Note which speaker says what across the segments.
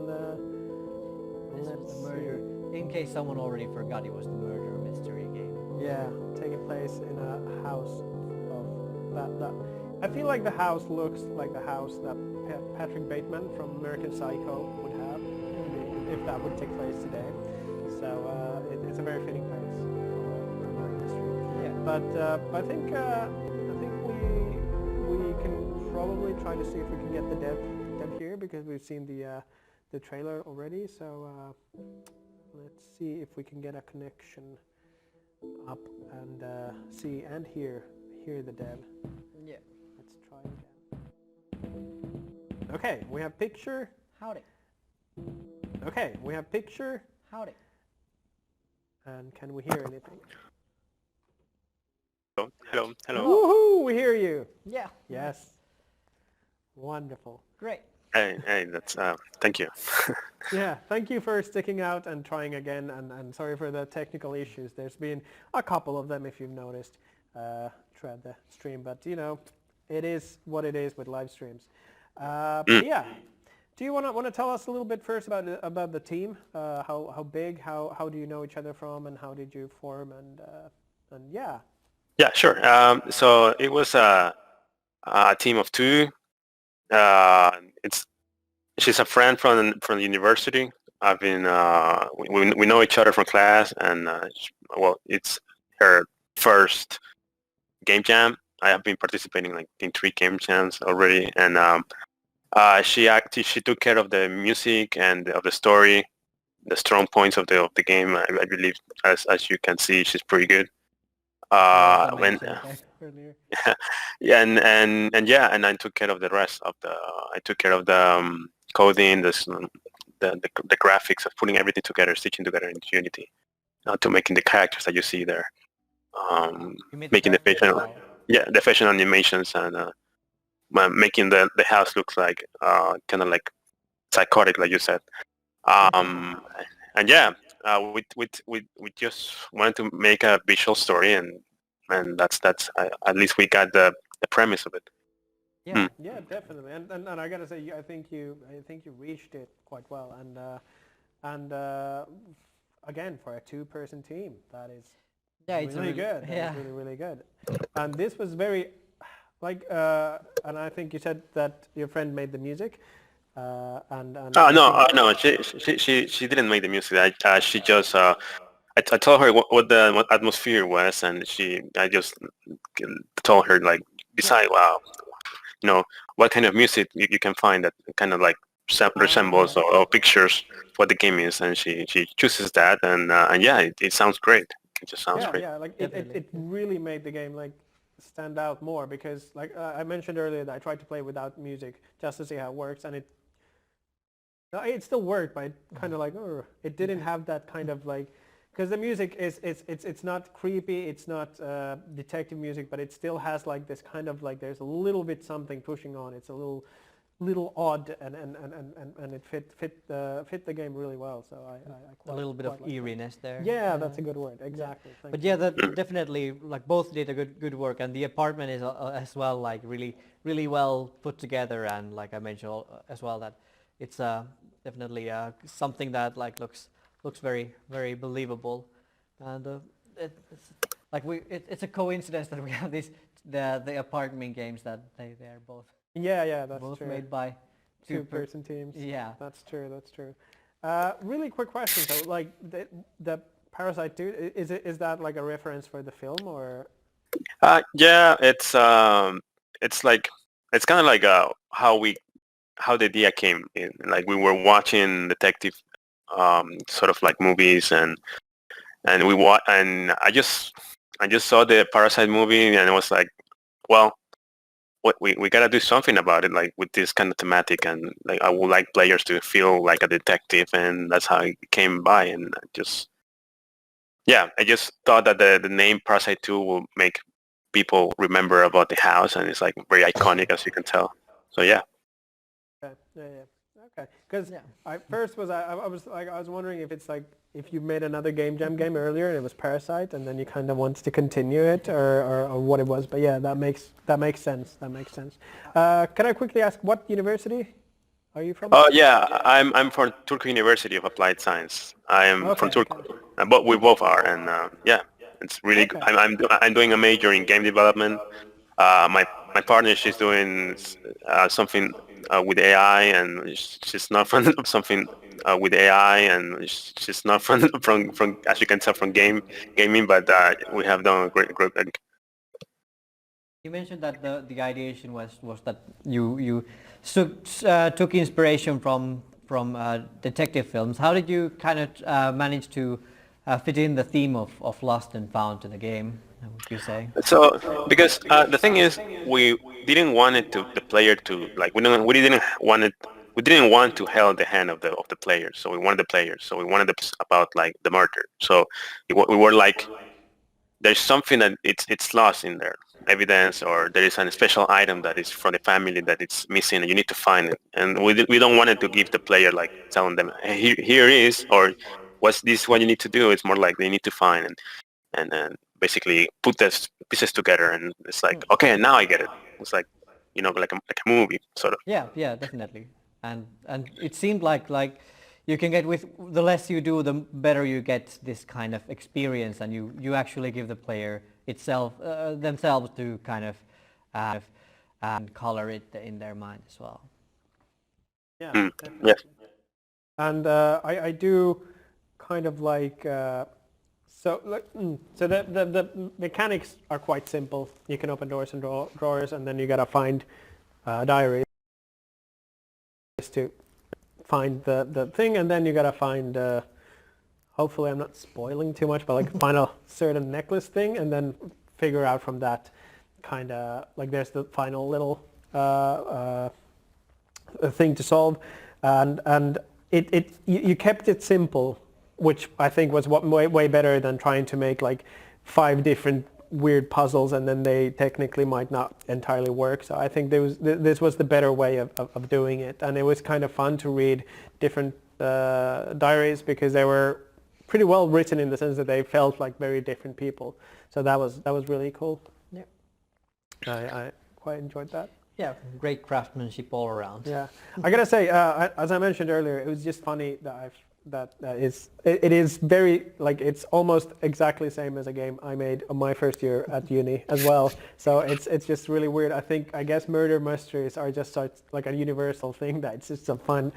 Speaker 1: This was
Speaker 2: let's
Speaker 1: the murder. In case someone already forgot, it was the murder mystery game.
Speaker 2: Yeah, taking place in a house of that. I feel like the house looks like the house that Patrick Bateman from American Psycho would have if that would take place today. So it's a very fitting place for a murder mystery.
Speaker 1: Yeah.
Speaker 2: But I think we can probably try to see if we can get the dev here because we've seen the trailer already. So let's see if we can get a connection up and see and hear the dev.
Speaker 1: Yeah.
Speaker 2: Let's try again. Okay, we have picture.
Speaker 1: Howdy.
Speaker 2: Okay, we have picture.
Speaker 1: Howdy.
Speaker 2: And can we hear anything?
Speaker 3: Hello.
Speaker 2: Woohoo! We hear you.
Speaker 1: Yeah.
Speaker 2: Yes. Wonderful.
Speaker 1: Great.
Speaker 3: Hey, that's thank you.
Speaker 2: Yeah, thank you for sticking out and trying again, and sorry for the technical issues. There's been a couple of them, if you've noticed, throughout the stream, but you know, it is what it is with live streams. But yeah, do you want to tell us a little bit first about the team? How big? How do you know each other from, and how did you form? And yeah.
Speaker 3: Yeah, sure. So it was a team of two. She's a friend from the university. I've been we know each other from class, and it's her first game jam. I have been participating like in 3 game jams already, and she took care of the music and of the story, the strong points of the game. I believe, as you can see, she's pretty good. And I took care of the rest of the. I took care of the coding, the graphics, of putting everything together, stitching together in Unity, to making the characters that you see there, making the facial animations, and making the house look like kind of like psychotic, like you said. And yeah, we just wanted to make a visual story, and that's at least we got the premise of it.
Speaker 2: Yeah, yeah, definitely, and I gotta say, I think you reached it quite well, and again, for a 2-person team, that is really good.
Speaker 1: Yeah,
Speaker 2: really, really good. And this was very, like, and I think you said that your friend made the music.
Speaker 3: No, she didn't make the music. She just I told her what the atmosphere was, and I just told her, like, decide, what kind of music you can find that kind of like resembles or pictures what the game is, and she chooses that, and yeah, it sounds great. It just sounds great.
Speaker 2: Yeah, like it really made the game like stand out more, because like I mentioned earlier that I tried to play without music just to see how it works, and it still worked, but it kind of like it didn't have that kind of like, because the music it's not creepy, it's not detective music, but it still has like this kind of like, there's a little bit something pushing on. It's a little odd, and it fit the game really well. So I quite,
Speaker 1: a little bit of eeriness there.
Speaker 2: Yeah, that's a good word. Exactly.
Speaker 1: Yeah. But yeah, that definitely, like, both did a good work, and the apartment is as well, like, really well put together, and like I mentioned as well, that it's definitely something that like looks very, very believable, and it's a coincidence that we have the apartment games that they're both.
Speaker 2: Yeah, that's
Speaker 1: both
Speaker 2: true.
Speaker 1: made by
Speaker 2: 2-person teams.
Speaker 1: Yeah,
Speaker 2: that's true. Really quick question. So, like, the Parasite 2, is that like a reference for the film, or?
Speaker 3: Yeah, it's like, it's kind of like how the idea came in. Like, we were watching detective sort of like movies, and I just saw the Parasite movie, and it was like, well, we gotta do something about it, like with this kind of thematic, and like I would like players to feel like a detective, and that's how it came by. And I just thought that the name Parasite 2 will make people remember about the house, and it's like very iconic, as you can tell. So yeah.
Speaker 2: Okay. Because I was wondering if it's like, if you made another game jam game earlier and it was Parasite, and then you kind of wanted to continue it, or what it was. But yeah, that makes sense. Can I quickly ask, what university Are you from?
Speaker 3: Oh yeah, I'm from Turku University of Applied Science. I am from
Speaker 2: Okay.
Speaker 3: Turku, but we both are, and yeah, it's really.
Speaker 2: Okay.
Speaker 3: I'm doing a major in game development. My partner, she's doing something with AI, and she's not from something with AI, and she's not from as you can tell from gaming, but we have done a great.
Speaker 1: You mentioned that the ideation was that you took inspiration from detective films. How did you kind of manage to fit in the theme of lost and found to the game? Would you say?
Speaker 3: So because the thing is, we didn't want it to the player to like we didn't want to held the hand of the player. So we wanted the player. So we wanted about like the murder. So we were like, there's something that it's lost in there, evidence, or there is a special item that is from the family that it's missing, and you need to find it. And we don't want it to give the player like telling them, hey, here it is, or what's this? What you need to do? It's more like they need to find and then basically put the pieces together, and it's like, okay, now I get it. It's like, like a movie sort of.
Speaker 1: Yeah, yeah, definitely. And it seemed like you can get with the less you do, the better you get this kind of experience, and you actually give the player itself themselves to kind of color it in their mind as well.
Speaker 2: Yeah.
Speaker 3: Yes.
Speaker 2: And I do kind of like so the mechanics are quite simple. You can open doors and drawers, and then you gotta find diaries to find the thing, and then you gotta find hopefully I'm not spoiling too much, but like find a certain necklace thing, and then figure out from that kind of like there's the final little thing to solve, and you kept it simple, which I think was way better than trying to make like 5 different weird puzzles, and then they technically might not entirely work. So I think this was the better way of doing it, and it was kind of fun to read different diaries because they were pretty well written in the sense that they felt like very different people. So that was really cool.
Speaker 1: Yeah.
Speaker 2: I quite enjoyed that.
Speaker 1: Yeah, great craftsmanship all around.
Speaker 2: Yeah, I gotta say, as I mentioned earlier, it was just funny that it is very like it's almost exactly the same as a game I made on my first year at uni as well. So it's just really weird. I guess murder mysteries are just such like a universal thing that it's just so fun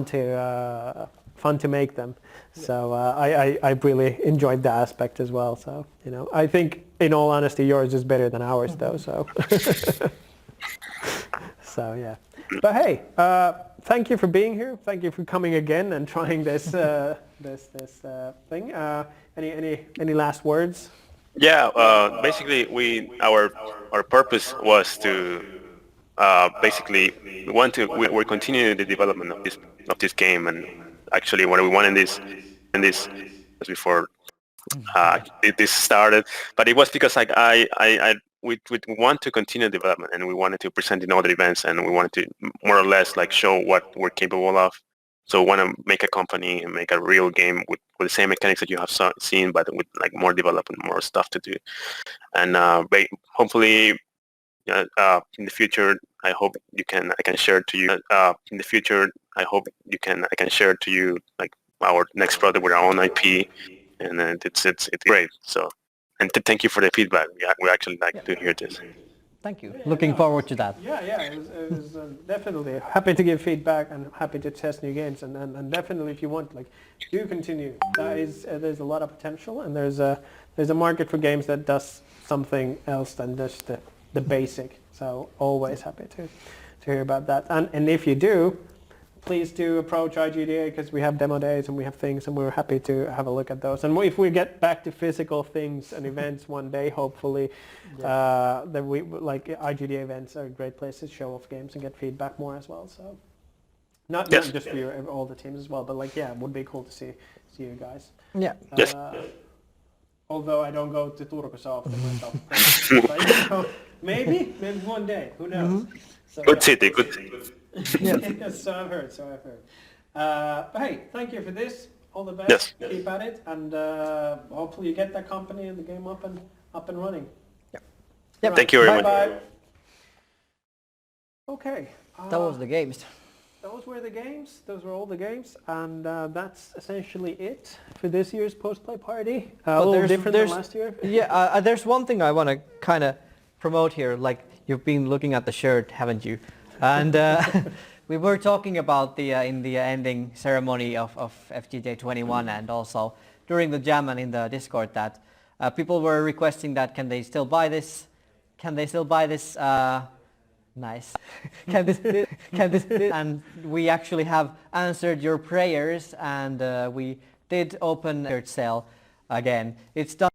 Speaker 2: to make them. So I really enjoyed that aspect as well. So I think in all honesty yours is better than ours though. So so yeah. But hey, thank you for being here. Thank you for coming again and trying this thing. Any last words?
Speaker 3: Yeah. Basically, our purpose was to basically we're continuing the development of this game, and actually what we wanted this was before this started, but it was because like we want to continue development, and we wanted to present in other events, and we wanted to more or less like show what we're capable of. So we want to make a company and make a real game with the same mechanics that you have seen, but with like more development, more stuff to do. And hopefully in the future, I can share to you. In the future, I can share to you like our next product with our own IP, and it's great. So. And thank you for the feedback. We actually like to hear this.
Speaker 1: Thank you. Looking forward to that.
Speaker 2: Yeah, it was definitely happy to give feedback and happy to test new games, and definitely if you want, like, do continue. There's a lot of potential, and there's a market for games that does something else than just the basic. So always happy to hear about that. And if you do, please do approach IGDA because we have demo days and we have things, and we're happy to have a look at those. And if we get back to physical things and events one day, hopefully, then we like IGDA events are a great place to show off games and get feedback more as well. So not just for all the teams as well, but like it would be cool to see you guys.
Speaker 1: Yeah.
Speaker 2: Although I don't go to Turku so often myself, but, maybe one day. Who knows?
Speaker 1: Mm-hmm.
Speaker 2: So,
Speaker 3: good city.
Speaker 2: So I've heard. But hey, thank you for this. All the best.
Speaker 3: Yes.
Speaker 2: Keep at it, and hopefully you get that company and the game up and running.
Speaker 1: Yeah.
Speaker 3: Right. Thank you very much.
Speaker 2: Bye. Okay.
Speaker 1: That was the games.
Speaker 2: those were the games. Those were all the games, and that's essentially it for this year's post-play party. A little different than last year.
Speaker 1: Yeah, there's one thing I want to kind of promote here. Like, you've been looking at the shirt, haven't you? And we were talking about the in the ending ceremony of FGJ 21, and also during the jam and in the Discord that people were requesting that can they still buy this? Can they still buy this? Nice. Can this? And we actually have answered your prayers, and we did open a sale again. It's done.